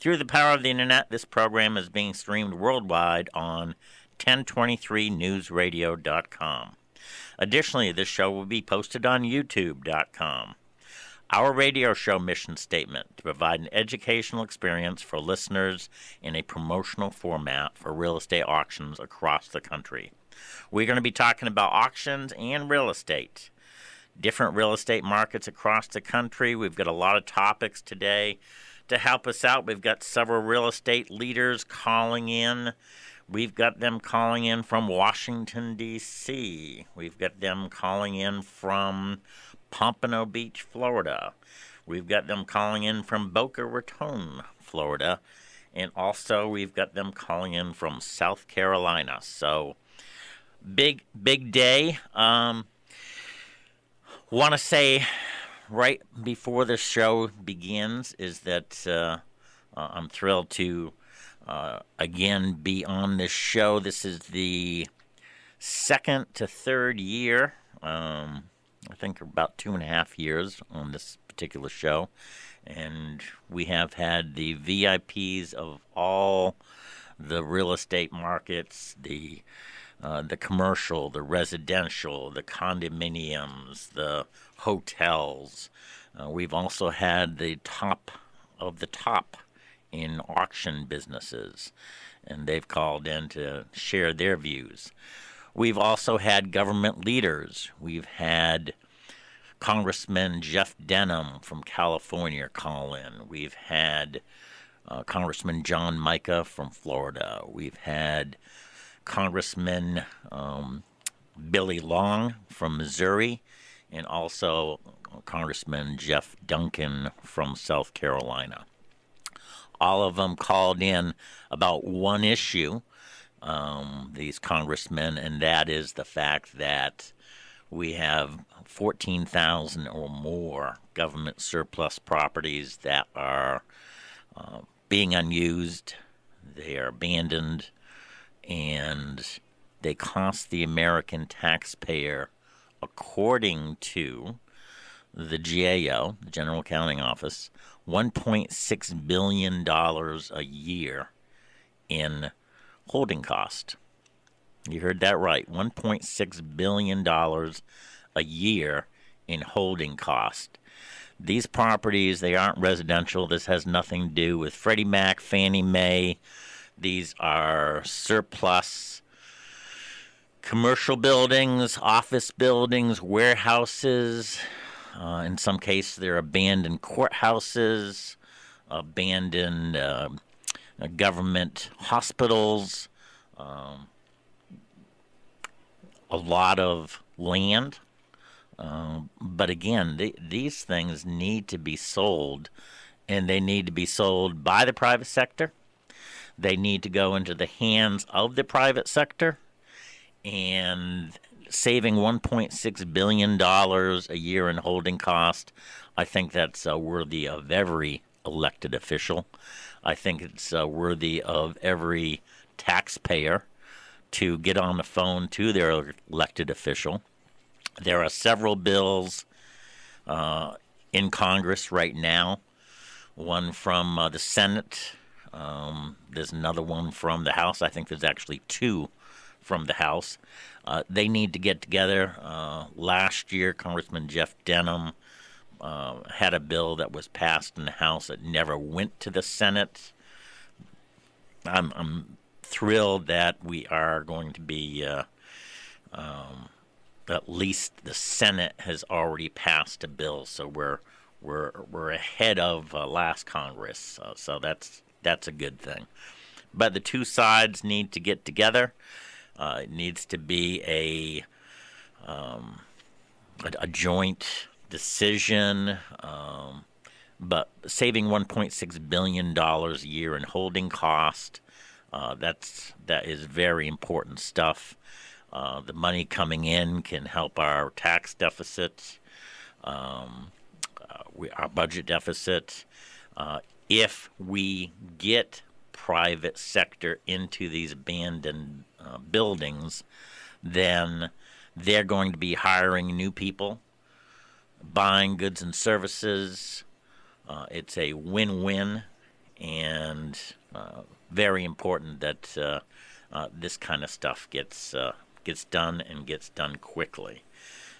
Through the power of the internet, this program is being streamed worldwide on 1023newsradio.com. Additionally, this show will be posted on youtube.com. Our radio show mission statement: to provide an educational experience for listeners in a promotional format for real estate auctions across the country. We're going to be talking about auctions and real estate, different real estate markets across the country. We've got a lot of topics today to help us out. We've got several real estate leaders calling in. We've got them calling in from Washington, D.C. We've got them calling in from Pompano Beach, Florida. We've got them calling in from Boca Raton, Florida. And also we've got them calling in from South Carolina. So big day. Want to say right before the show begins is that I'm thrilled to again be on this show. This is the second to third year. I think about 2.5 years on this particular show. And we have had the VIPs of all the real estate markets, the commercial, the residential, the condominiums, the hotels. We've also had the top of the top in auction businesses, and they've called in to share their views. We've also had government leaders. We've had Congressman Jeff Denham from California call in. We've had Congressman John Mica from Florida. We've had Congressman Billy Long from Missouri, and also Congressman Jeff Duncan from South Carolina. All of them called in about one issue, these congressmen, and that is the fact that we have 14,000 or more government surplus properties that are being unused. They are abandoned, and they cost the American taxpayer, according to the GAO, the General Accounting Office, $1.6 billion a year in holding cost. You heard that right, $1.6 billion a year in holding cost. These properties, they aren't residential. This has nothing to do with Freddie Mac, Fannie Mae. These are surplus commercial buildings, office buildings, warehouses. In some cases, they're abandoned courthouses, abandoned government hospitals, a lot of land. But again, these things need to be sold, and they need to be sold by the private sector. They need to go into the hands of the private sector, and saving $1.6 billion a year in holding cost, I think that's worthy of every elected official. I think it's worthy of every taxpayer to get on the phone to their elected official. There are several bills in Congress right now, one from the Senate. There's another one from the House. I think there's actually two from the House. They need to get together. Last year, Congressman Jeff Denham had a bill that was passed in the House that never went to the Senate. I'm thrilled that we are going to be, at least the Senate has already passed a bill, so we're ahead of last Congress. So that's a good thing. But the two sides need to get together. It needs to be a joint decision, but saving $1.6 billion a year in holding cost, that is very important stuff. The money coming in can help our tax deficit, our budget deficit. If we get private sector into these abandoned buildings, then they're going to be hiring new people, buying goods and services. It's a win-win, and very important that this kind of stuff gets done and gets done quickly.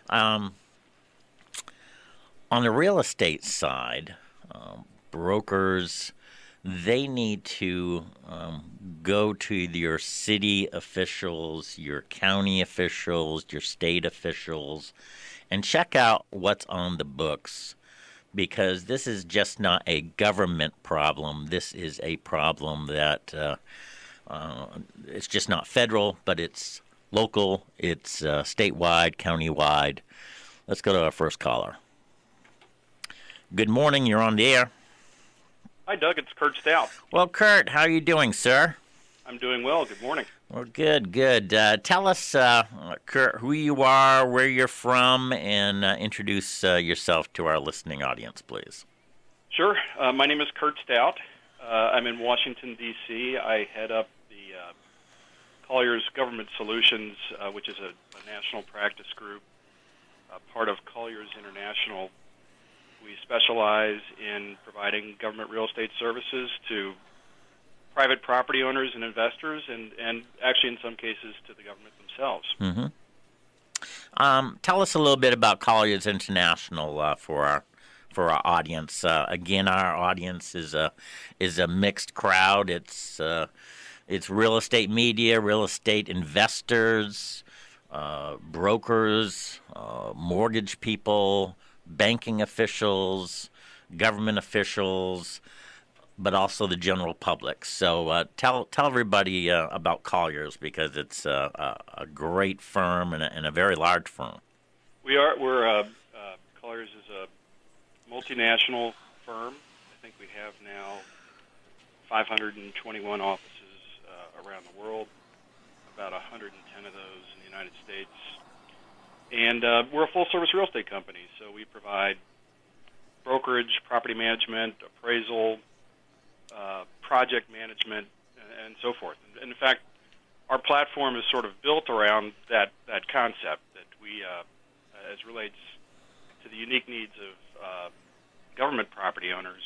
On the real estate side, brokers, they need to go to your city officials, your county officials, your state officials, and check out what's on the books, because this is just not a government problem. This is a problem that it's just not federal, but it's local, it's statewide, countywide. Let's go to our first caller. Good morning, you're on the air. Hi, Doug. It's Kurt Stout. Well, Kurt, how are you doing, sir? I'm doing well. Good morning. Well, good. Tell us, Kurt, who you are, where you're from, and introduce yourself to our listening audience, please. Sure. My name is Kurt Stout. I'm in Washington, D.C. I head up the Colliers Government Solutions, which is a national practice group, part of Colliers International. We specialize in providing government real estate services to private property owners and investors, and actually in some cases to the government themselves. Mm-hmm. Tell us a little bit about Colliers International for our audience. Again, our audience is a mixed crowd. It's real estate media, real estate investors, brokers, mortgage people, banking officials, government officials, but also the general public. So tell everybody about Colliers, because it's a great firm and a very large firm. We're Colliers is a multinational firm. I think we have now 521 offices around the world, about 110 of those in the United States. And we're a full-service real estate company, so we provide brokerage, property management, appraisal, project management, and so forth. And in fact, our platform is sort of built around that concept that we, as relates to the unique needs of government property owners,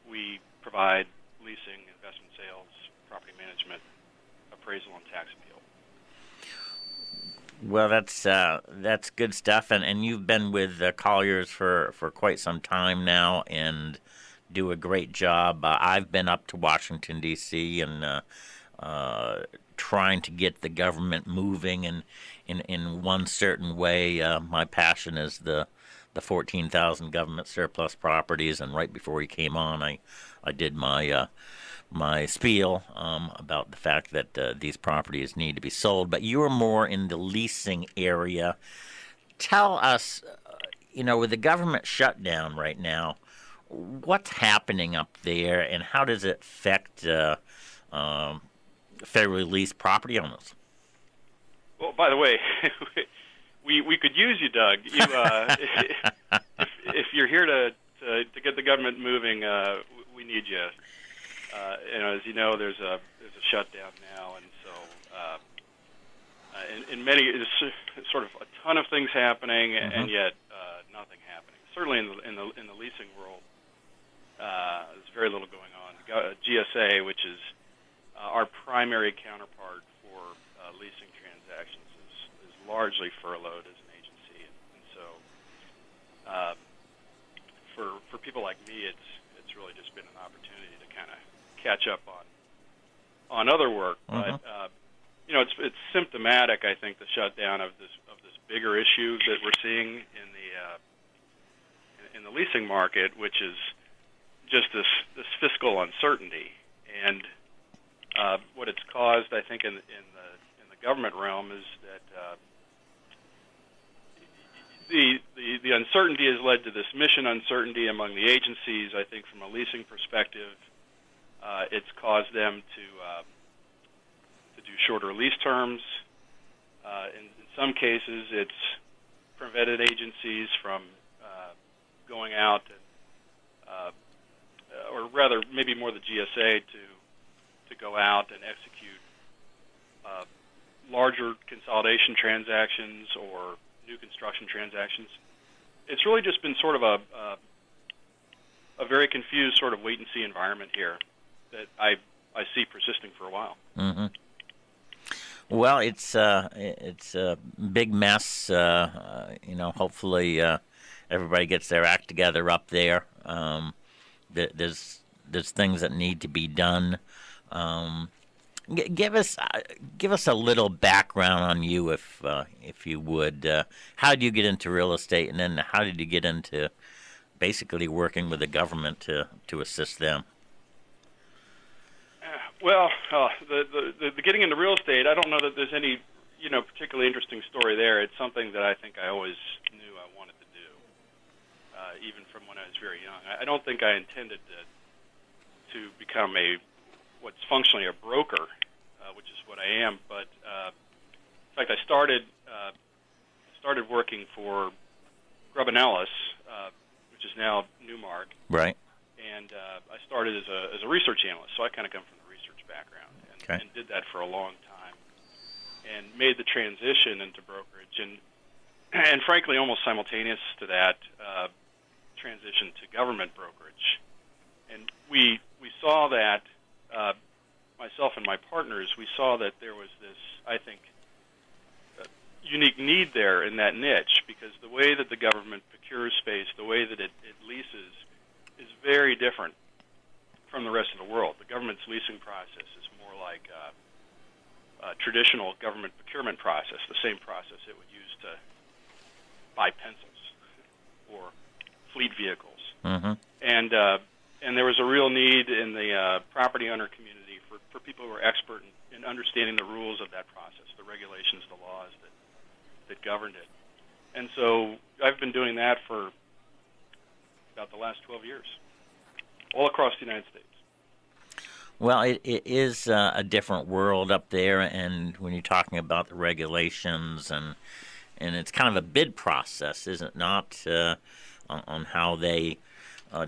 we provide leasing, investment sales, property management, appraisal, and tax appeal. Well, that's good stuff, and you've been with Colliers for quite some time now, and do a great job. I've been up to Washington, D.C., and trying to get the government moving in one certain way. My passion is the 14,000 government surplus properties, and right before he came on, I did my spiel about the fact that these properties need to be sold. But you're more in the leasing area. Tell us, with the government shutdown right now, what's happening up there, and how does it affect federally leased property owners? Well, by the way, we could use you, Doug. You, if you're here to get the government moving, we need you. As you know, there's a shutdown now, and so in many, it's sort of a ton of things happening, and yet nothing happening. Certainly in the leasing world, there's very little going on. GSA, which is our primary counterpart for leasing transactions, is largely furloughed as an agency, and so for people like me, it's really just been an opportunity to kind of catch up on other work. But it's symptomatic, I think, the shutdown of this bigger issue that we're seeing in the leasing market, which is just this fiscal uncertainty. And what it's caused, I think, in the government realm is that the uncertainty has led to this mission uncertainty among the agencies. I think from a leasing perspective, it's caused them to do shorter lease terms. In some cases, it's prevented agencies from going out and, or rather, maybe more the GSA to go out and execute larger consolidation transactions or new construction transactions. It's really just been sort of a a very confused sort of wait-and-see environment here that I see persisting for a while. Mm-hmm. Well, it's a big mess. Hopefully everybody gets their act together up there. There's things that need to be done. Give us a little background on you, if you would. How did you get into real estate, and then how did you get into basically working with the government to assist them? Well, the getting into real estate, I don't know that there's any particularly interesting story there. It's something that I think I always knew I wanted to do, even from when I was very young. I don't think I intended to become what's functionally a broker, which is what I am. But in fact, I started working for Grubb & Ellis, which is now Newmark. Right. And I started as a research analyst, so I kind of come from the research background, and did that for a long time, and made the transition into brokerage, and frankly, almost simultaneous to that, transition to government brokerage. And we saw that, myself and my partners, we saw that there was this, I think, unique need there in that niche, because the way that the government procures space, the way that it leases, is very different from the rest of the world. The government's leasing process is more like a traditional government procurement process, the same process it would use to buy pencils or fleet vehicles. Mm-hmm. And there was a real need in the property owner community for people who are expert in understanding the rules of that process, the regulations, the laws that governed it. And so I've been doing that for about the last 12 years, all across the United States. Well, it is a different world up there, and when you're talking about the regulations, and it's kind of a bid process, is it not, on how they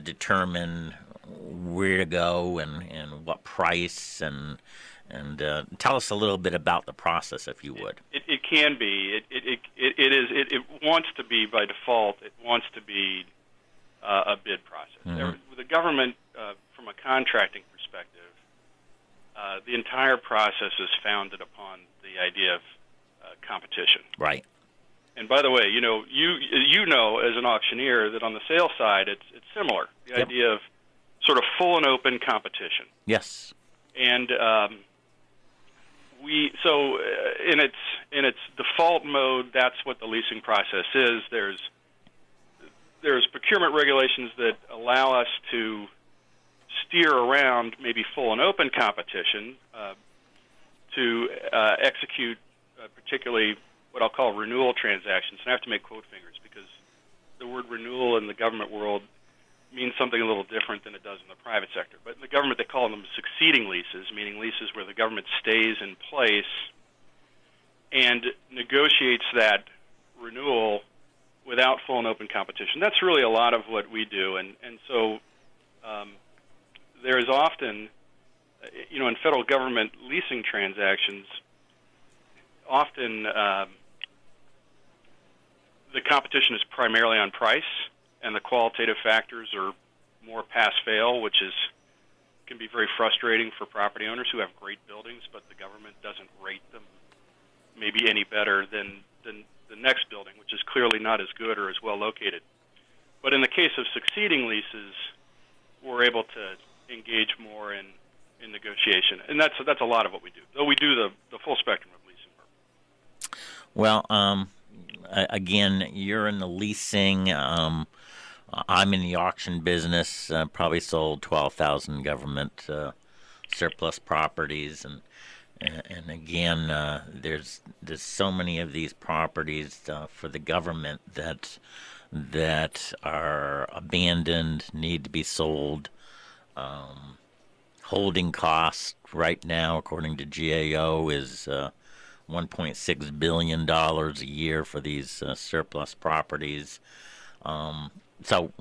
determine where to go and what price, and tell us a little bit about the process, if you would. It can be. It wants to be, by default, it wants to be a bid process. Mm-hmm. With the government, from a contracting perspective, the entire process is founded upon the idea of competition. Right. And by the way, you know as an auctioneer that on the sales side, it's similar. The idea of sort of full and open competition. Yes. And in its default mode, that's what the leasing process is. There's procurement regulations that allow us to steer around maybe full and open competition to execute particularly what I'll call renewal transactions. And I have to make quote fingers because the word renewal in the government world means something a little different than it does in the private sector. But in the government, they call them succeeding leases, meaning leases where the government stays in place and negotiates that renewal without full and open competition. That's really a lot of what we do. And so there is often, in federal government leasing transactions, often the competition is primarily on price, and the qualitative factors are more pass-fail, which can be very frustrating for property owners who have great buildings, but the government doesn't rate them maybe any better than the next building, which is clearly not as good or as well located. But in the case of succeeding leases, we're able to engage more in negotiation, and that's a lot of what we do. Though we do the full spectrum of leasing work. Well, again, you're in the leasing. I'm in the auction business. Probably sold 12,000 government surplus properties, and again, there's so many of these properties for the government that are abandoned, need to be sold. Holding cost right now, according to GAO, is $1.6 billion a year for these surplus properties. So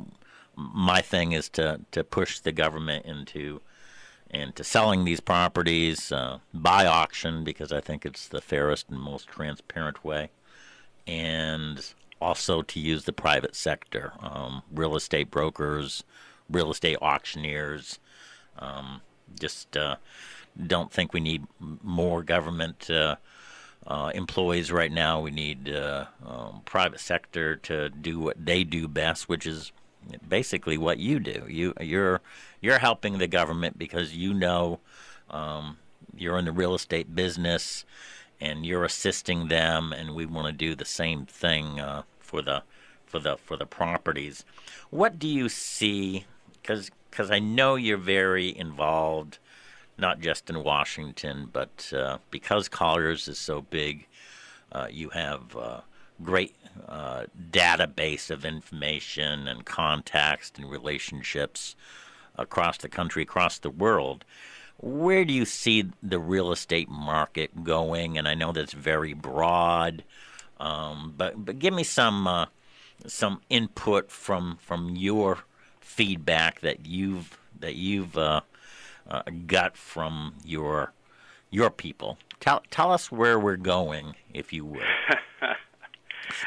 my thing is to push the government into selling these properties by auction, because I think it's the fairest and most transparent way, and also to use the private sector, real estate brokers, real estate auctioneers. Just don't think we need more government employees right now. We need private sector to do what they do best, which is basically what you do. You're helping the government because you're in the real estate business and you're assisting them, and we want to do the same thing for the properties. What do you see? Because I know you're very involved, not just in Washington, but because Colliers is so big, you have great database of information and contacts and relationships across the country, across the world. Where do you see the real estate market going? And I know that's very broad, but give me some input from your feedback that you've got from your people. Tell us where we're going, if you would.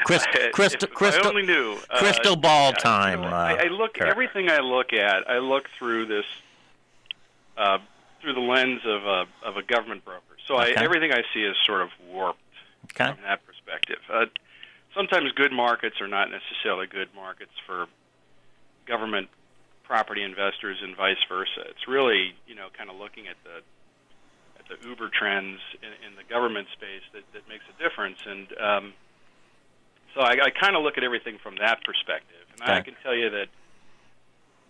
I only knew. Crystal ball time. I look everything I look at. I look through this through the lens of a government broker. So Okay. everything I see is sort of warped Okay. from that perspective. Sometimes good markets are not necessarily good markets for government property investors and vice versa. It's really, kind of looking at the Uber trends in the government space that makes a difference. And so I kind of look at everything from that perspective. And Okay. I can tell you that,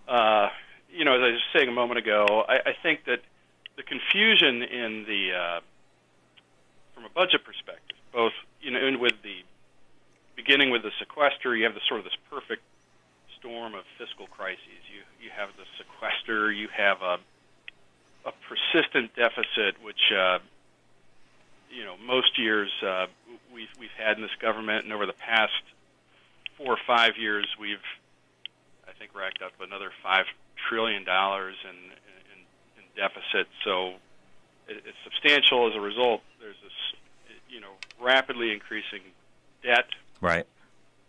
as I was saying a moment ago, I think that the confusion in from a budget perspective, both, and with beginning with the sequester, you have this perfect storm of fiscal crises. You have the sequester, you have a persistent deficit, which most years we've had in this government, and over the past 4 or 5 years, we've I think racked up another $5 trillion in deficit. So it's substantial. As a result, there's this rapidly increasing debt, Right.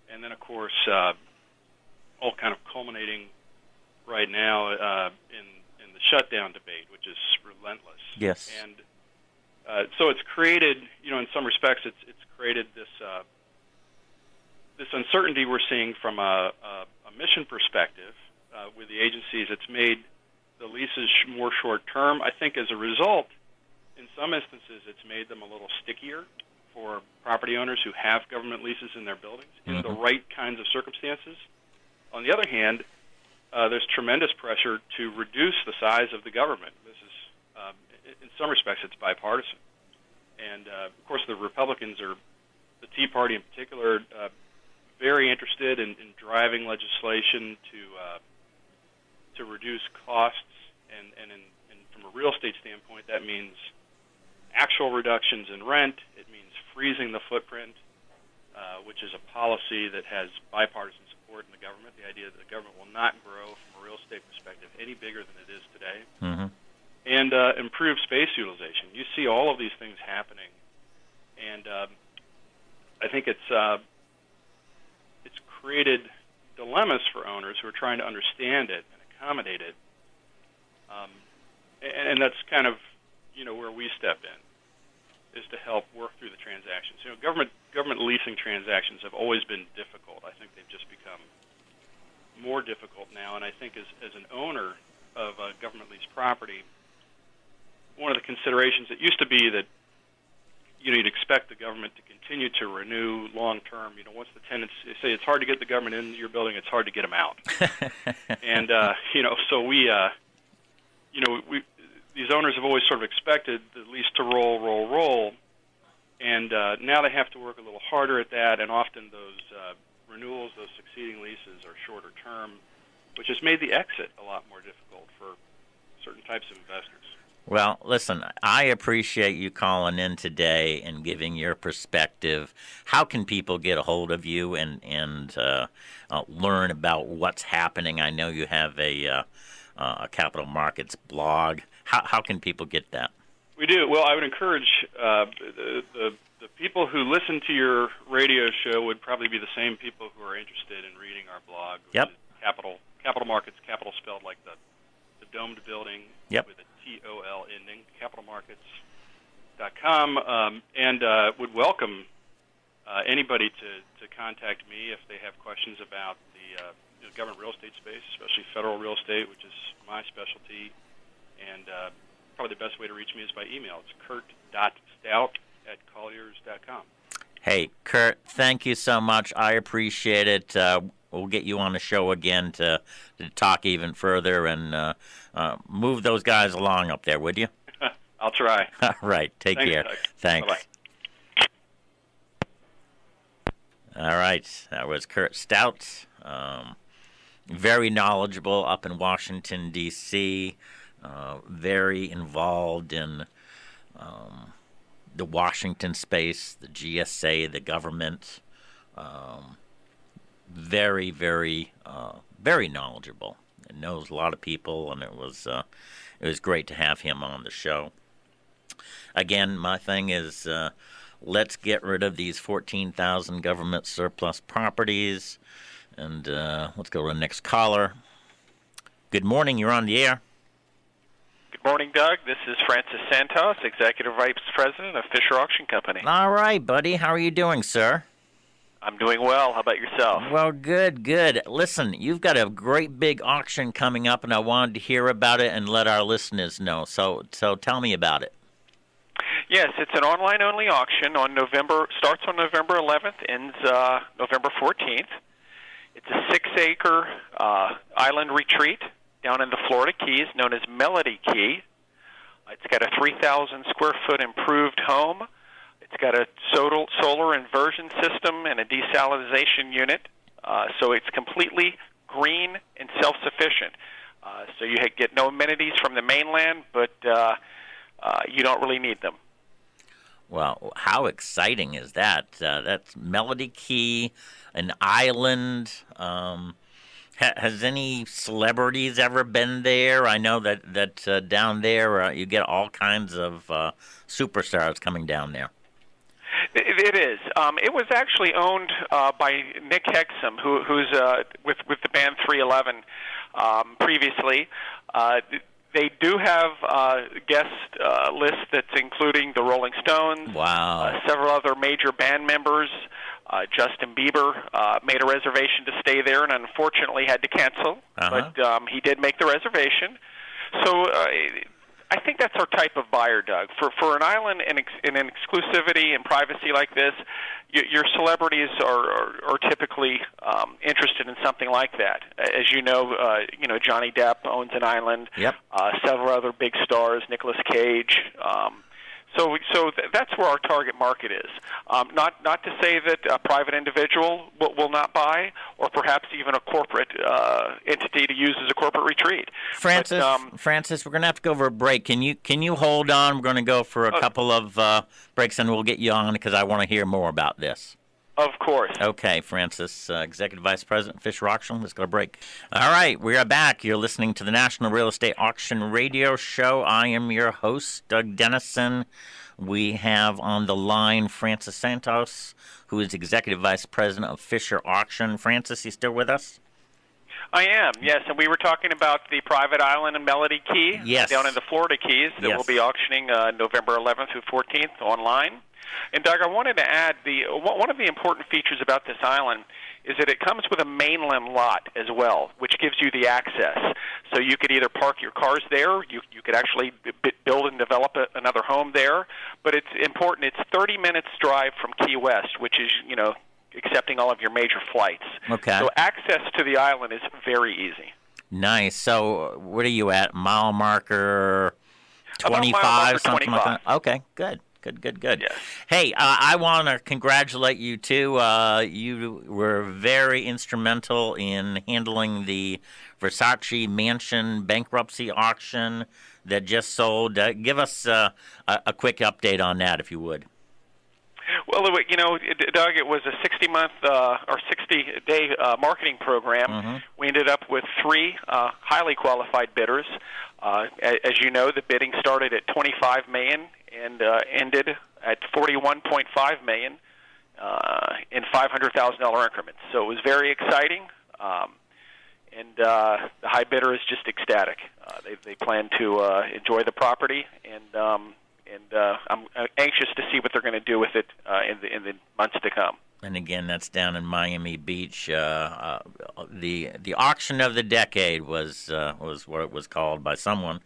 and then of course all kind of culminating right now in the shutdown debate, which is relentless. Yes. And so it's created, in some respects, it's created this uncertainty we're seeing from a mission perspective with the agencies. It's made the leases more short term. I think as a result, in some instances, it's made them a little stickier for property owners who have government leases in their buildings in the right kinds of circumstances. On the other hand, there's tremendous pressure to reduce the size of the government. This is, in some respects, it's bipartisan. And, of course, the Republicans the Tea Party in particular, very interested in driving legislation to reduce costs. And from a real estate standpoint, that means actual reductions in rent. It means freezing the footprint, which is a policy that has bipartisan support in the government. The idea that the government will not grow from a real estate perspective any bigger than it is today. Mm-hmm. And improve space utilization. You see all of these things happening, and I think it's created dilemmas for owners who are trying to understand it and accommodate it, and that's kind of where we step in, is to help work through the transactions. Government leasing transactions have always been difficult. I think they've just become more difficult now, and I think as an owner of a government leased property, one of the considerations, it used to be that you'd expect the government to continue to renew long term. Once the tenants say it's hard to get the government in your building, it's hard to get them out. And so we these owners have always sort of expected the lease to roll, and now they have to work a little harder at that. And often those renewals, those succeeding leases, are shorter term, which has made the exit a lot more difficult for certain types of investors. Well, listen, I appreciate you calling in today and giving your perspective. How can people get a hold of you and learn about what's happening? I know you have a capital markets blog. How can people get that? We do. Well, I would encourage the people who listen to your radio show would probably be the same people who are interested in reading our blog, which Yep. is Capital Markets, capital spelled like the domed building Yep. with a T-O-L ending, capitalmarkets.com, and would welcome anybody to contact me if they have questions about the government real estate space, especially federal real estate, which is my specialty. And probably the best way to reach me is by email. It's kurt.stout@colliers.com. Hey, Kurt, thank you so much. I appreciate it. We'll get you on the show again to talk even further and move those guys along up there, would you? I'll try. All right. Take care. Doug. Thanks. Bye-bye. All right. That was Kurt Stout. Very knowledgeable up in Washington, D.C., very involved in the Washington space, the GSA, the government. Very, very, very knowledgeable. It knows a lot of people, and it was great to have him on the show. Again, my thing is let's get rid of these 14,000 government surplus properties. And let's go to the next caller. Good morning. You're on the air. Good morning, Doug. This is Francis Santos, Executive Vice President of Fisher Auction Company. All right, buddy. How are you doing, sir? I'm doing well. How about yourself? Well, good, good. Listen, you've got a great big auction coming up, and I wanted to hear about it and let our listeners know. So tell me about it. Yes, it's an online-only auction. Starts on November 11th, ends November 14th. It's a 6-acre island retreat down in the Florida Keys, known as Melody Key. It's got a 3,000-square-foot improved home. It's got a solar inversion system and a desalination unit, so it's completely green and self-sufficient. So you get no amenities from the mainland, but you don't really need them. Well, how exciting is that? That's Melody Key, an island. Has any celebrities ever been there? I know that down there you get all kinds of superstars coming down there. It is. It was actually owned by Nick Hexum, who's with the band 311 previously. They do have a guest list that's including the Rolling Stones, wow, several other major band members. Justin Bieber made a reservation to stay there and unfortunately had to cancel, but he did make the reservation. So I think that's our type of buyer, Doug. For an island in an exclusivity and privacy like this, your celebrities are typically interested in something like that. As you know, Johnny Depp owns an island. Yep. Several other big stars, Nicolas Cage. So that's where our target market is. Not to say that a private individual will not buy, or perhaps even a corporate entity to use as a corporate retreat. Francis, we're going to have to go over a break. Can you hold on? We're going to go for a couple of breaks, and we'll get you on because I want to hear more about this. Of course. Okay, Francis, Executive Vice President, Fisher Auction. Let's go to break. All right, we are back. You're listening to the National Real Estate Auction Radio Show. I am your host, Doug Dennison. We have on the line Francis Santos, who is Executive Vice President of Fisher Auction. Francis, you still with us? I am, yes. And we were talking about the private island in Melody Key, yes, down in the Florida Keys, that will be auctioning November 11th through 14th online. And, Doug, I wanted to add one of the important features about this island is that it comes with a mainland lot as well, which gives you the access. So you could either park your cars there, you could actually build and develop another home there, but it's important. It's 30 minutes drive from Key West, which is, accepting all of your major flights. Okay. So access to the island is very easy. Nice. So what are you at? Mile marker 25, something 25. like that? Okay, good. Good. Yes. Hey, I want to congratulate you, too. You were very instrumental in handling the Versace Mansion bankruptcy auction that just sold. Give us a quick update on that, if you would. Well, Doug, it was a 60-month or 60-day marketing program. Mm-hmm. We ended up with 3 highly qualified bidders. As you know, the bidding started at $25 million and ended at $41.5 million in $500,000 increments. So it was very exciting. and the high bidder is just ecstatic. They plan to enjoy the property, and I'm anxious to see what they're going to do with it in the months to come. And again, that's down in Miami Beach. The auction of the decade was what it was called by someone,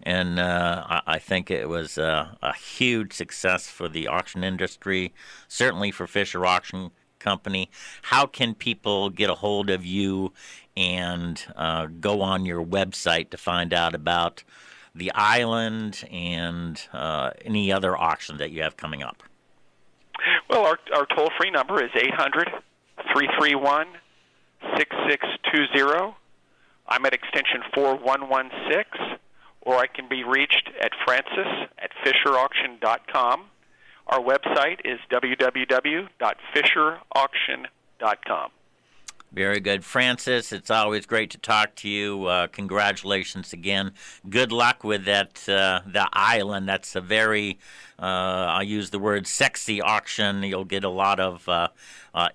and I think it was a huge success for the auction industry, certainly for Fisher Auction Company. How can people get a hold of you and go on your website to find out about the island and any other auction that you have coming up? Well, our toll-free number is 800-331-6620. I'm at extension 4116, or I can be reached at francis@fisherauction.com. Our website is www.fisherauction.com. Very good. Francis, it's always great to talk to you. Congratulations again. Good luck with that the island. That's a very, I'll use the word sexy auction. You'll get a lot of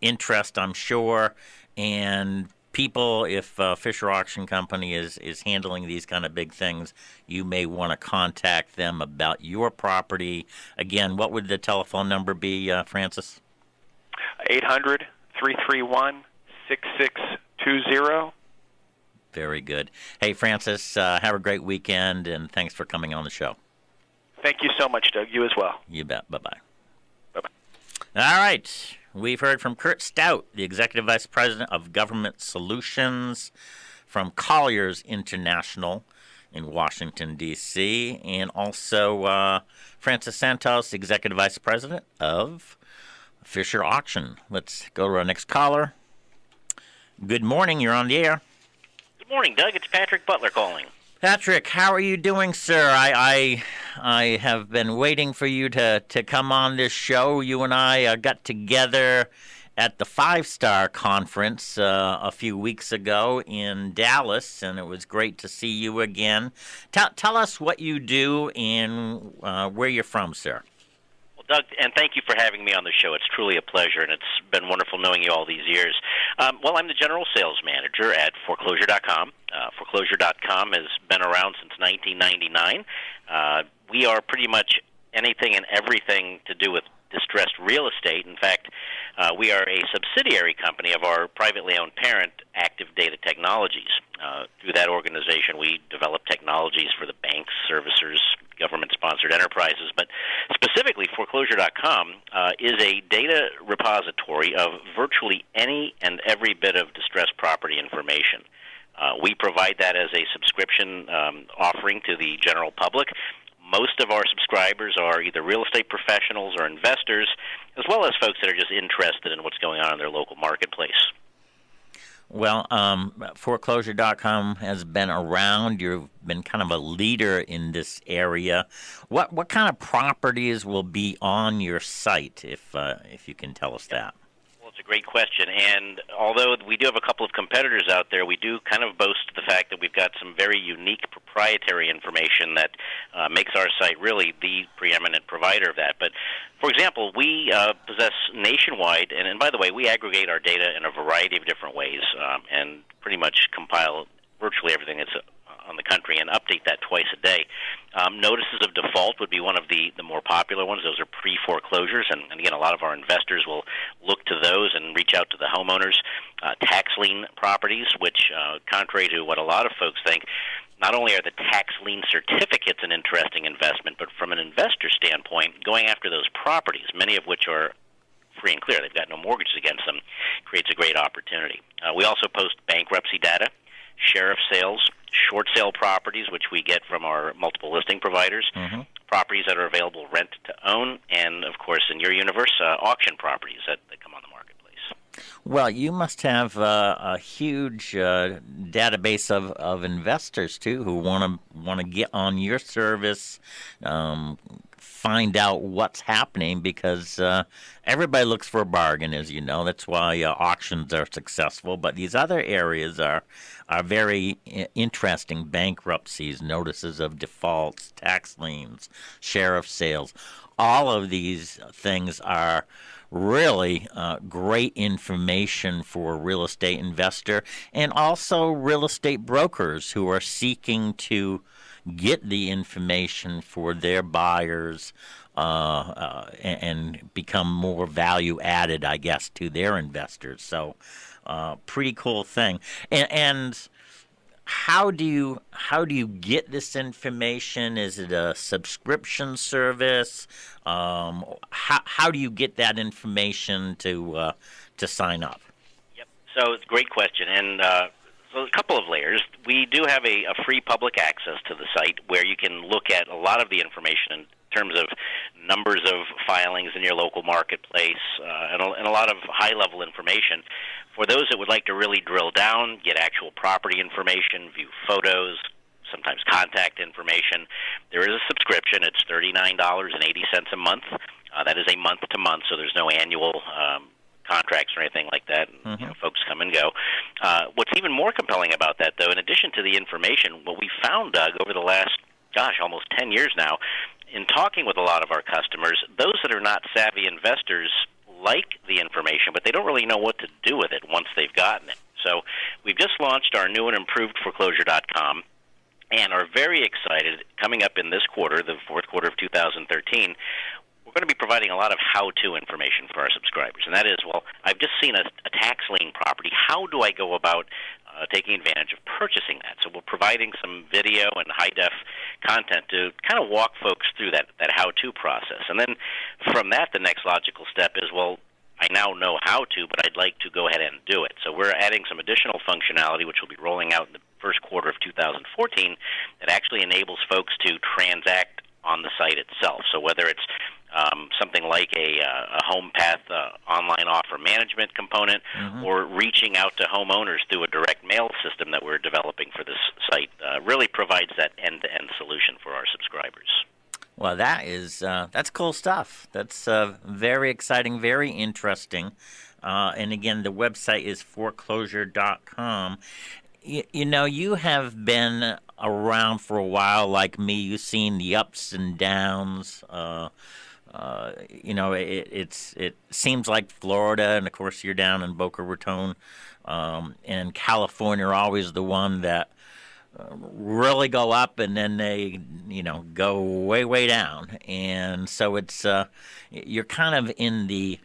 interest, I'm sure. And people, if Fisher Auction Company is handling these kind of big things, you may want to contact them about your property. Again, what would the telephone number be, Francis? 800-331-6620. Very good. Hey, Francis, have a great weekend, and thanks for coming on the show. Thank you so much, Doug. You as well. You bet. Bye-bye. Bye-bye. All right. We've heard from Kurt Stout, the Executive Vice President of Government Solutions from Colliers International in Washington, D.C., and also Francis Santos, Executive Vice President of Fisher Auction. Let's go to our next caller. Good morning. You're on the air. Good morning, Doug. It's Patrick Butler calling. Patrick, how are you doing, sir? I have been waiting for you to come on this show. You and I got together at the 5-Star Conference a few weeks ago in Dallas, and it was great to see you again. Tell us what you do and where you're from, sir. Doug, and thank you for having me on the show. It's truly a pleasure, and it's been wonderful knowing you all these years. Well, I'm the general sales manager at Foreclosure.com. Foreclosure.com has been around since 1999. We are pretty much anything and everything to do with distressed real estate. In fact, we are a subsidiary company of our privately owned parent, Active Data Technologies. Through that organization, we develop technologies for the banks, servicers, government-sponsored enterprises. But specifically, Foreclosure.com is a data repository of virtually any and every bit of distressed property information. We provide that as a subscription offering to the general public. Most of our subscribers are either real estate professionals or investors, as well as folks that are just interested in what's going on in their local marketplace. Well, Foreclosure.com has been around. You've been kind of a leader in this area. What kind of properties will be on your site, if you can tell us that? Well, it's a great question, and although we do have a couple of competitors out there, we do kind of boast the fact that we've got some very unique proprietary information that makes our site really the preeminent provider of that. But, for example, we possess nationwide, and by the way, we aggregate our data in a variety of different ways and pretty much compile virtually everything that's on the country and update that twice a day. Notices of default would be one of the more popular ones. Those are pre-foreclosures, and again, a lot of our investors will look to those and reach out to the homeowners. Tax lien properties, which, contrary to what a lot of folks think, not only are the tax lien certificates an interesting investment, but from an investor standpoint, going after those properties, many of which are free and clear, they've got no mortgages against them, creates a great opportunity. We also post bankruptcy data, sheriff sales, short sale properties, which we get from our multiple listing providers, properties that are available rent to own, and, of course, in your universe, auction properties that come on the marketplace. Well, you must have a huge database of investors, too, who want to get on your service, find out what's happening, because everybody looks for a bargain, as you know. That's why auctions are successful. But these other areas are very interesting: bankruptcies, notices of defaults, tax liens, sheriff sales. All of these things are really great information for a real estate investor, and also real estate brokers who are seeking to get the information for their buyers and become more value added, I guess, to their investors. So pretty cool thing. And how do you get this information? Is it a subscription service? How do you get that information to sign up? Yep. So it's a great question, and so a couple of layers. We do have a free public access to the site where you can look at a lot of the information in terms of numbers of filings in your local marketplace and a lot of high-level information. For those that would like to really drill down, get actual property information, view photos, sometimes contact information, there is a subscription. It's $39.80 a month. That is a month-to-month, so there's no annual contracts or anything like that. Mm-hmm. You know, folks come and go. What's even more compelling about that, though, in addition to the information, what we found, Doug, over the last, almost 10 years now, in talking with a lot of our customers, those that are not savvy investors like the information, but they don't really know what to do with it once they've gotten it. So we've just launched our new and improved foreclosure.com and are very excited. Coming up in this quarter, the fourth quarter of 2013, we're going to be providing a lot of how-to information for our subscribers. And that is, well, I've just seen a tax lien property. How do I go about taking advantage of purchasing that? So we're providing some video and high-def content to kind of walk folks through that how-to process. And then from that, the next logical step is, well, I now know how to, but I'd like to go ahead and do it. So we're adding some additional functionality, which will be rolling out in the first quarter of 2014, that actually enables folks to transact on the site itself. So whether it's something like a home path online offer management component, Mm-hmm. or reaching out to homeowners through a direct mail system that we're developing for this site, really provides that end-to-end solution for our subscribers. Well, that's cool stuff. That's very exciting, very interesting. And again, the website is foreclosure.com. You know, you have been around for a while like me. You've seen the ups and downs. You know, it seems like Florida, and of course you're down in Boca Raton, and California are always the one that really go up, and then they, go way, way down. And so it's you're kind of in the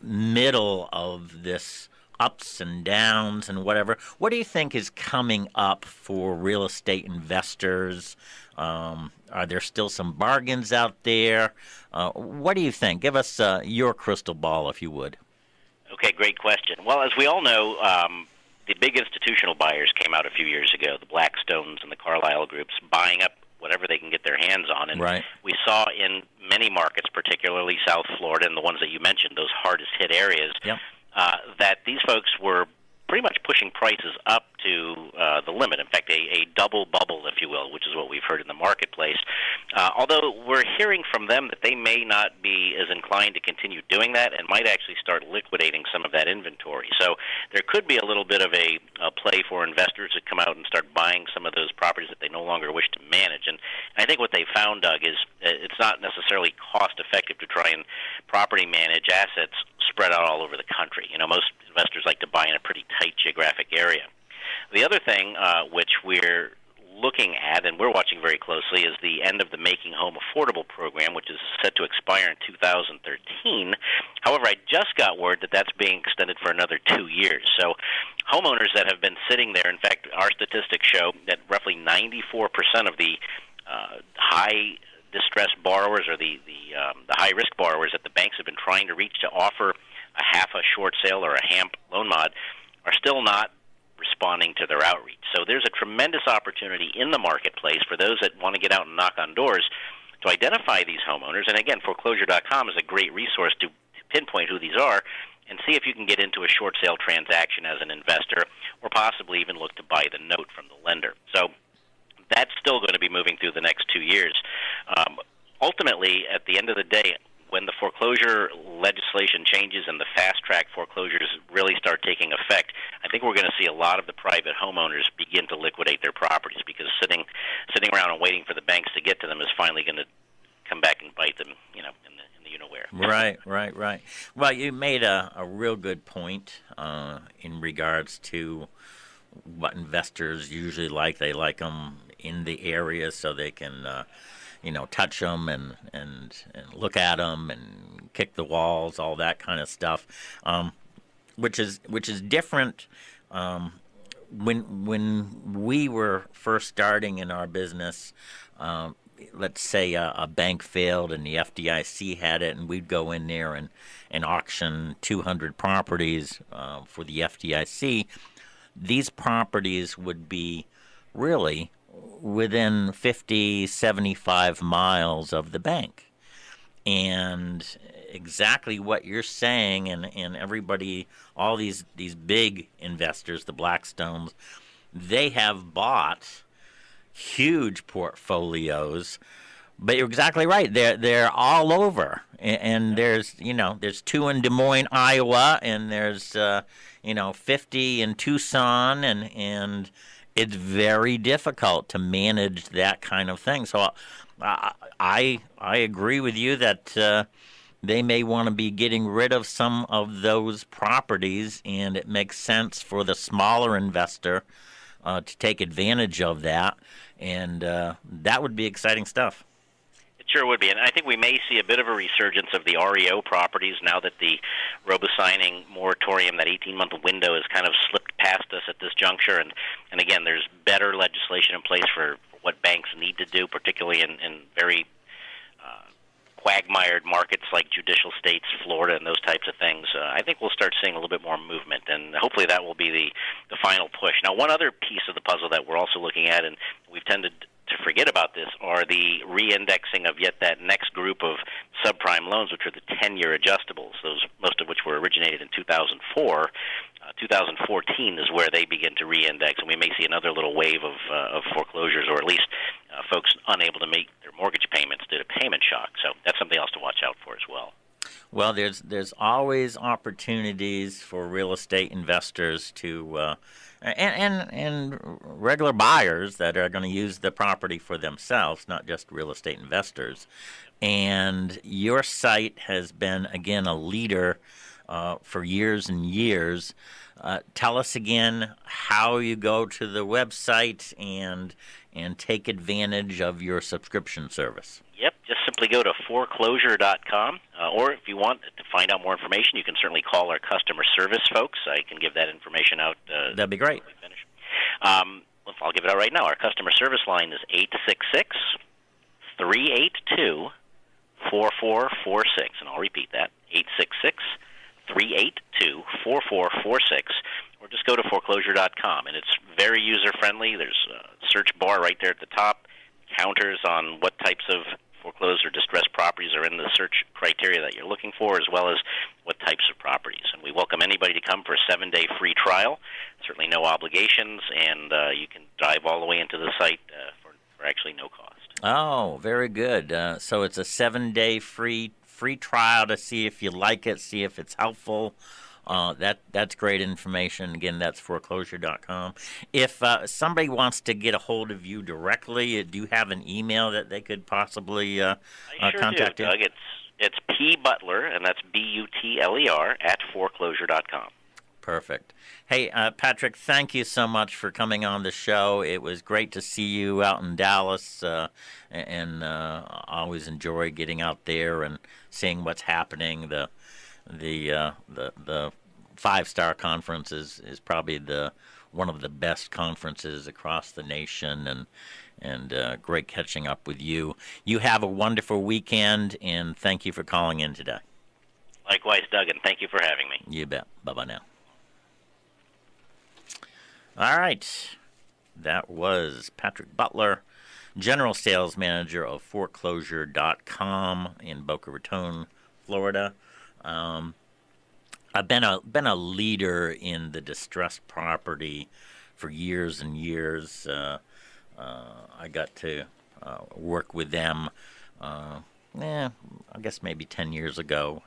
middle of this ups and downs and whatever. What do you think is coming up for real estate investors? Are there still some bargains out there? What do you think? Give us your crystal ball, if you would. Okay, great question. Well, as we all know, the big institutional buyers came out a few years ago, the Blackstones and the Carlyle groups, buying up whatever they can get their hands on. And right. We saw in many markets, particularly South Florida and the ones that you mentioned, those hardest hit areas, Yep. That these folks were pretty much pushing prices up to the limit. In fact, a double bubble, if you will, which is what we've heard in the marketplace. Although we're hearing from them that they may not be as inclined to continue doing that and might actually start liquidating some of that inventory. So there could be a little bit of a play for investors to come out and start buying some of those properties that they no longer wish to manage. And I think what they found, Doug, is it's not necessarily cost-effective to try and property manage assets spread out all over the country. Most investors like to buy in a pretty tight geographic area. The other thing which we're looking at, and we're watching very closely, is the end of the Making Home Affordable program, which is set to expire in 2013. However, I just got word that that's being extended for another 2 years. So homeowners that have been sitting there, in fact, our statistics show that roughly 94% of the high distressed borrowers, or the high-risk borrowers that the banks have been trying to reach to offer a half a short sale or a HAMP loan mod, are still not responding to their outreach. So there's a tremendous opportunity in the marketplace for those that want to get out and knock on doors to identify these homeowners. And again, foreclosure.com is a great resource to pinpoint who these are and see if you can get into a short sale transaction as an investor, or possibly even look to buy the note from the lender. So that's still going to be moving through the next 2 years. ultimately, at the end of the day, when the foreclosure legislation changes and the fast-track foreclosures really start taking effect, I think we're going to see a lot of the private homeowners begin to liquidate their properties, because sitting around and waiting for the banks to get to them is finally going to come back and bite them, in the you-know-where. Right. Well, you made a real good point in regards to what investors usually like. They like them in the area so they can touch them and look at them and kick the walls, all that kind of stuff, which is different. When we were first starting in our business, let's say a bank failed and the FDIC had it, and we'd go in there and auction 200 properties for the FDIC. These properties would be really within 50, 75 miles of the bank. And exactly what you're saying, and everybody, all these big investors, the Blackstones, they have bought huge portfolios. But you're exactly right. They're all over, and there's two in Des Moines, Iowa, and there's 50 in Tucson, and it's very difficult to manage that kind of thing. So I agree with you that they may want to be getting rid of some of those properties, and it makes sense for the smaller investor to take advantage of that, and that would be exciting stuff. It sure would be, and I think we may see a bit of a resurgence of the REO properties now that the robo-signing moratorium, that 18-month window, has kind of slipped past us at this juncture. And again, there's better legislation in place for what banks need to do, particularly in very quagmired markets like judicial states, Florida, and those types of things. I think we'll start seeing a little bit more movement, and hopefully that will be the final push. Now, one other piece of the puzzle that we're also looking at, and we've tended to forget about this, are the re-indexing of yet that next group of subprime loans, which are the 10-year adjustables, those most of which were originated in 2004. 2014 is where they begin to re-index, and we may see another little wave of foreclosures, or at least folks unable to make their mortgage payments due to payment shock. So that's something else to watch out for as well. Well, there's always opportunities for real estate investors to and regular buyers that are going to use the property for themselves, not just real estate investors. And your site has been, again, a leader for years and years. Tell us again how you go to the website and take advantage of your subscription service. Yep, just simply go to foreclosure.com, or if you want to find out more information, you can certainly call our customer service folks. I can give that information out. That'd be great. When we finish. I'll give it out right now. Our customer service line is 866-382-4446, and I'll repeat that, 866-382-4446, or just go to foreclosure.com, and it's very user-friendly. There's a search bar right there at the top, counters on what types of foreclosed or distressed properties are in the search criteria that you're looking for, as well as what types of properties. And we welcome anybody to come for a 7-day free trial. Certainly no obligations, and you can dive all the way into the site for actually no cost. Oh, very good. So it's a 7-day free trial to see if you like it, see if it's helpful. That's great information. Again, that's foreclosure.com. If somebody wants to get a hold of you directly, do you have an email that they could possibly contact you? Doug. It's P. Butler, and that's Butler at foreclosure.com. Perfect. Hey, Patrick, thank you so much for coming on the show. It was great to see you out in Dallas, and I always enjoy getting out there and seeing what's happening. The 5-Star Conference is probably one of the best conferences across the nation, and great catching up with you. You have a wonderful weekend, and thank you for calling in today. Likewise, Doug, and thank you for having me. You bet. Bye-bye now. All right. That was Patrick Butler, General Sales Manager of Foreclosure.com in Boca Raton, Florida. I've been a leader in the distressed property for years and years. I got to work with them I guess maybe 10 years ago,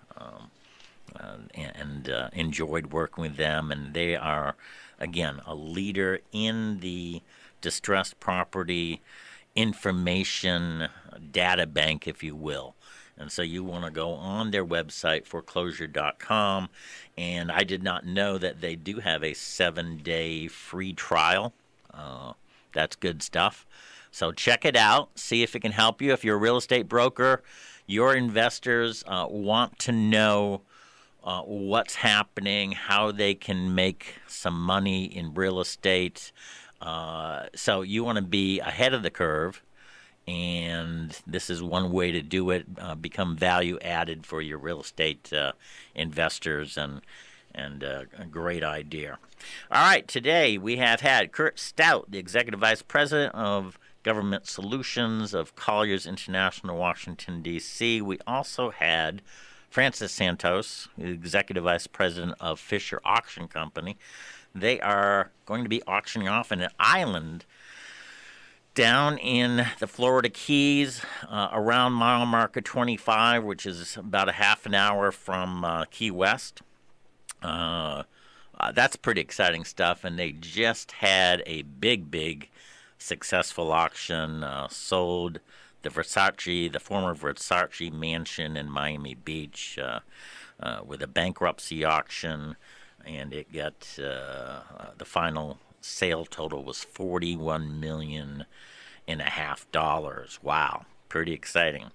and enjoyed working with them. And they are, again, a leader in the distressed property information data bank, if you will. And so you want to go on their website, foreclosure.com, and I did not know that they do have a 7-day free trial. That's good stuff. So check it out, see if it can help you. If you're a real estate broker, your investors want to know what's happening, how they can make some money in real estate. So you want to be ahead of the curve, and this is one way to do it. Become value added for your real estate investors, and a great idea. All right, today we have had Kurt Stout, the Executive Vice President of Government Solutions of Colliers International, Washington, D.C. We also had Francis Santos, the Executive Vice President of Fisher Auction Company. They are going to be auctioning off an island down in the Florida Keys, around mile marker 25, which is about a half an hour from Key West. That's pretty exciting stuff, and they just had a big successful auction, sold the former Versace mansion in Miami Beach with a bankruptcy auction, and it got the final sale total was $41.5 million. Wow, pretty exciting.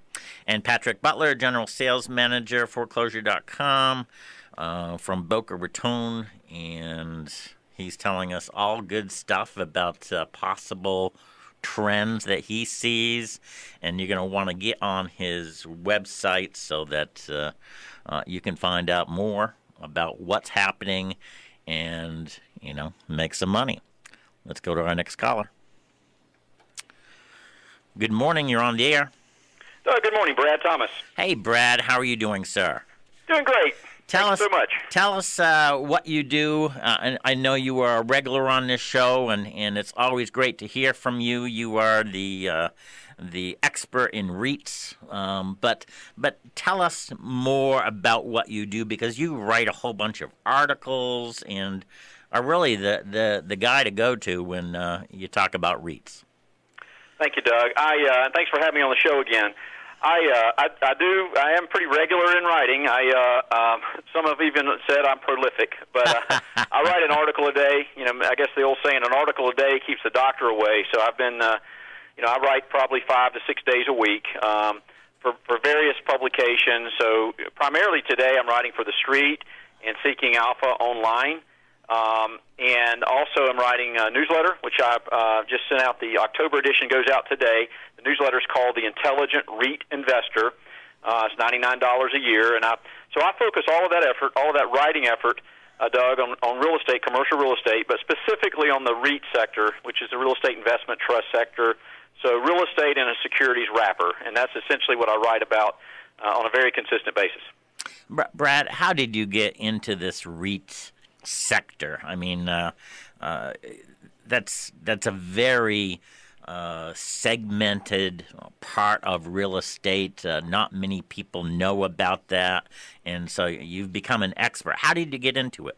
And Patrick Butler, General Sales Manager, Foreclosure.com, from Boca Raton, and he's telling us all good stuff about possible trends that he sees, and you're going to want to get on his website so that you can find out more about what's happening and, make some money. Let's go to our next caller. Good morning, you're on the air. Good morning, Brad Thomas. Hey, Brad, how are you doing, sir? Doing great. Thank you so much. Tell us what you do. And I know you are a regular on this show, and it's always great to hear from you. You are the expert in REITs, but tell us more about what you do, because you write a whole bunch of articles and are really the guy to go to when you talk about REITs. Thank you, Doug. Thanks for having me on the show again. I am pretty regular in writing. Some have even said I'm prolific, but I write an article a day. I guess the old saying, an article a day keeps the doctor away. So I've been, I write probably 5 to 6 days a week for various publications. So primarily today I'm writing for The Street and Seeking Alpha Online. And also I'm writing a newsletter, which I just sent out. The October edition goes out today. The newsletter is called The Intelligent REIT Investor. It's $99 a year. And so I focus all of that writing effort, Doug, on real estate, commercial real estate, but specifically on the REIT sector, which is the real estate investment trust sector. So real estate in a securities wrapper. And that's essentially what I write about on a very consistent basis. Brad, how did you get into this REIT sector? I mean, that's a very segmented part of real estate. Not many people know about that, and so you've become an expert. How did you get into it?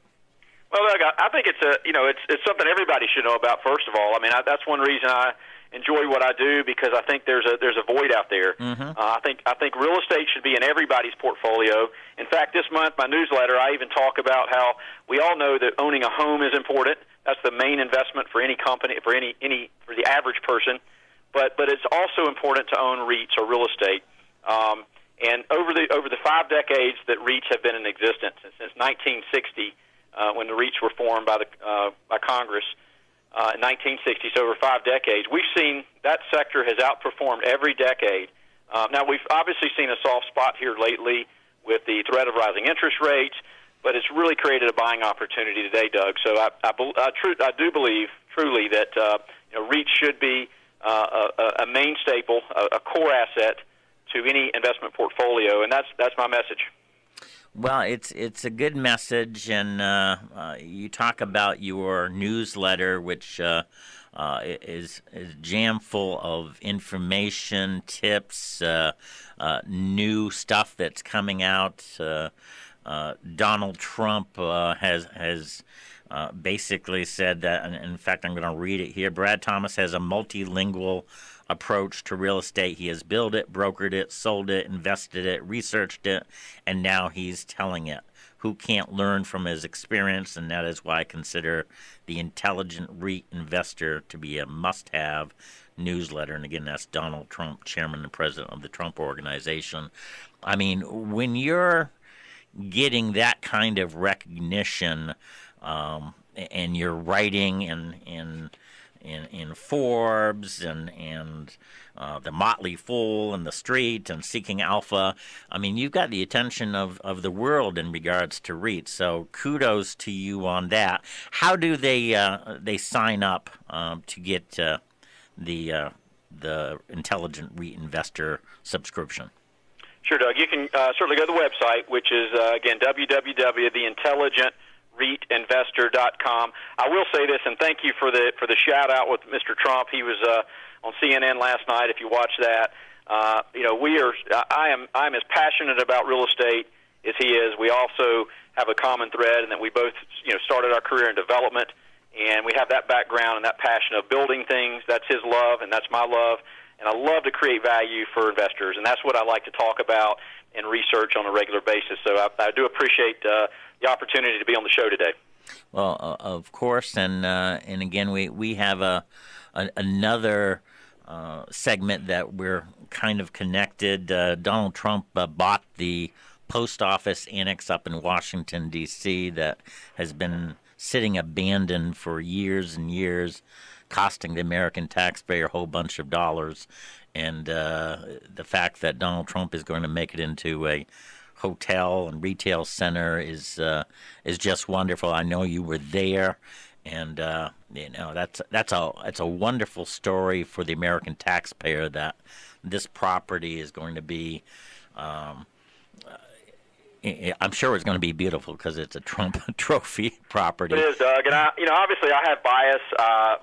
Well, look, I think it's something everybody should know about. First of all, I mean, that's one reason I enjoy what I do, because I think there's a void out there. Mm-hmm. I think real estate should be in everybody's portfolio. In fact, this month, my newsletter, I even talk about how we all know that owning a home is important. That's the main investment for any company, for the average person. But it's also important to own REITs or real estate. And over the 5 decades that REITs have been in existence, since 1960, when the REITs were formed by Congress. In 1960, so over 5 decades, we've seen that sector has outperformed every decade. Now, we've obviously seen a soft spot here lately with the threat of rising interest rates, but it's really created a buying opportunity today, Doug. So I do believe truly that REITs should be a main staple, a core asset to any investment portfolio, and that's my message. Well, it's a good message, and you talk about your newsletter, which is jam full of information, tips, new stuff that's coming out. Donald Trump has basically said that, and in fact, I'm going to read it here. Brad Thomas has a multilingual approach to real estate. He has built it, brokered it, sold it, invested it, researched it, and now he's telling it. Who can't learn from his experience? And that is why I consider the Intelligent REIT Investor to be a must-have newsletter. And again, that's Donald Trump, chairman and president of the Trump Organization. I mean, when you're getting that kind of recognition, and you're writing in Forbes and the Motley Fool and the Street and Seeking Alpha, I mean, you've got the attention of the world in regards to REITs. So kudos to you on that. How do they sign up to get the Intelligent REIT Investor subscription? Sure, Doug. You can certainly go to the website, which is, again, www.theintelligentreinvestor.com. I will say this, and thank you for the shout-out with Mr. Trump. He was on CNN last night, if you watch that. I'm as passionate about real estate as he is. We also have a common thread in that we both started our career in development, and we have that background and that passion of building things. That's his love, and that's my love. And I love to create value for investors, and that's what I like to talk about and research on a regular basis. So I do appreciate the opportunity to be on the show today. Well, of course, and again, we have another segment that we're kind of connected. Donald Trump bought the post office annex up in Washington, D.C. that has been sitting abandoned for years and years, costing the American taxpayer a whole bunch of dollars. And the fact that Donald Trump is going to make it into a hotel and retail center is just wonderful. I know you were there, and that's a wonderful story for the American taxpayer that this property is going to be. I'm sure it's going to be beautiful because it's a Trump trophy property. It is, Doug, and obviously I have bias,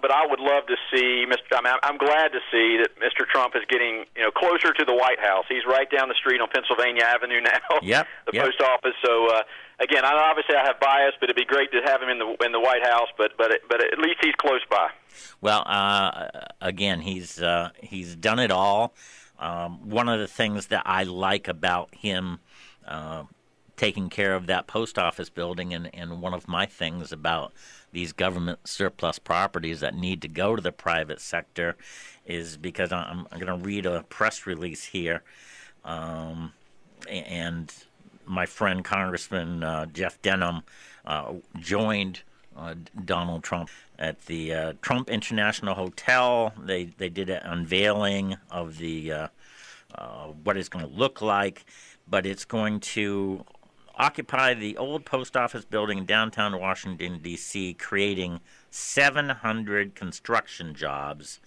but I would love to see I'm glad to see that Mr. Trump is getting closer to the White House. He's right down the street on Pennsylvania Avenue now. Yep. Post office. So again, obviously I have bias, but it'd be great to have him in the White House. But at least he's close by. Well, again, he's done it all. One of the things that I like about him taking care of that post office building, and one of my things about these government surplus properties that need to go to the private sector is because I'm going to read a press release here, and my friend Congressman Jeff Denham joined Donald Trump at the Trump International Hotel. They did an unveiling of the what it's going to look like, but it's going to occupy the old post office building in downtown Washington, D.C., creating 700 construction jobs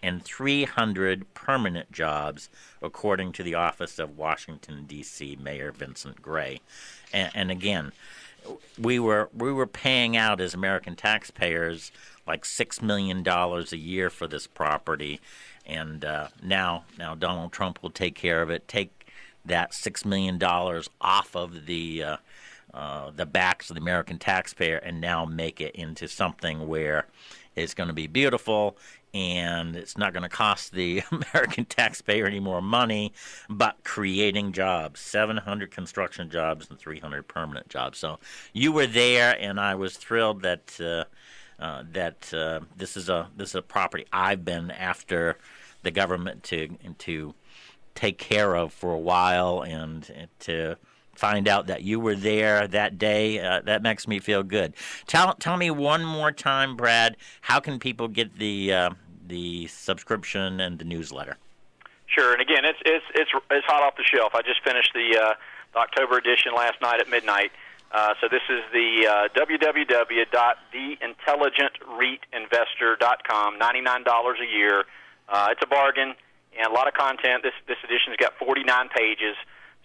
and 300 permanent jobs, according to the Office of Washington, D.C. Mayor Vincent Gray. And again, we were paying out as American taxpayers like $6 million a year for this property, and now Donald Trump will take care of it, take that $6 million off of the backs of the American taxpayer, and now make it into something where it's going to be beautiful, and it's not going to cost the American taxpayer any more money, but creating jobs, 700 construction jobs and 300 permanent jobs. So you were there, and I was thrilled that this is a property I've been after the government to take care of for a while, and to find out that you were there that day, that makes me feel good. Tell me one more time, Brad, how can people get the subscription and the newsletter? Sure, and again, it's hot off the shelf. I just finished the October edition last night at midnight. So this is the www.theintelligentreinvestor.com, $99 a year. It's a bargain. And a lot of content. This edition's got 49 pages,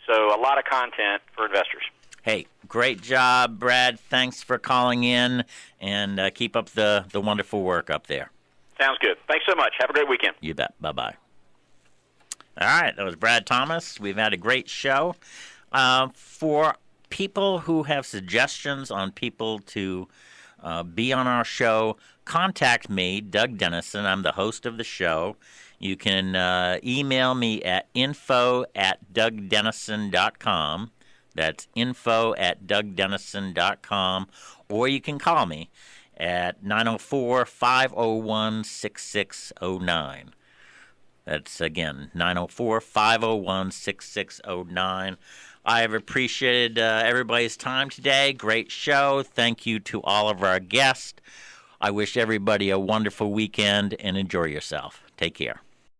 so a lot of content for investors. Hey, great job, Brad. Thanks for calling in, and keep up the wonderful work up there. Sounds good. Thanks so much. Have a great weekend. You bet. Bye-bye. All right, that was Brad Thomas. We've had a great show. For people who have suggestions on people to be on our show, contact me, Doug Dennison. I'm the host of the show. You can email me at info@dougdennison.com. That's info@dougdennison.com. Or you can call me at 904-501-6609. That's, again, 904-501-6609. I have appreciated everybody's time today. Great show. Thank you to all of our guests. I wish everybody a wonderful weekend and enjoy yourself. Take care.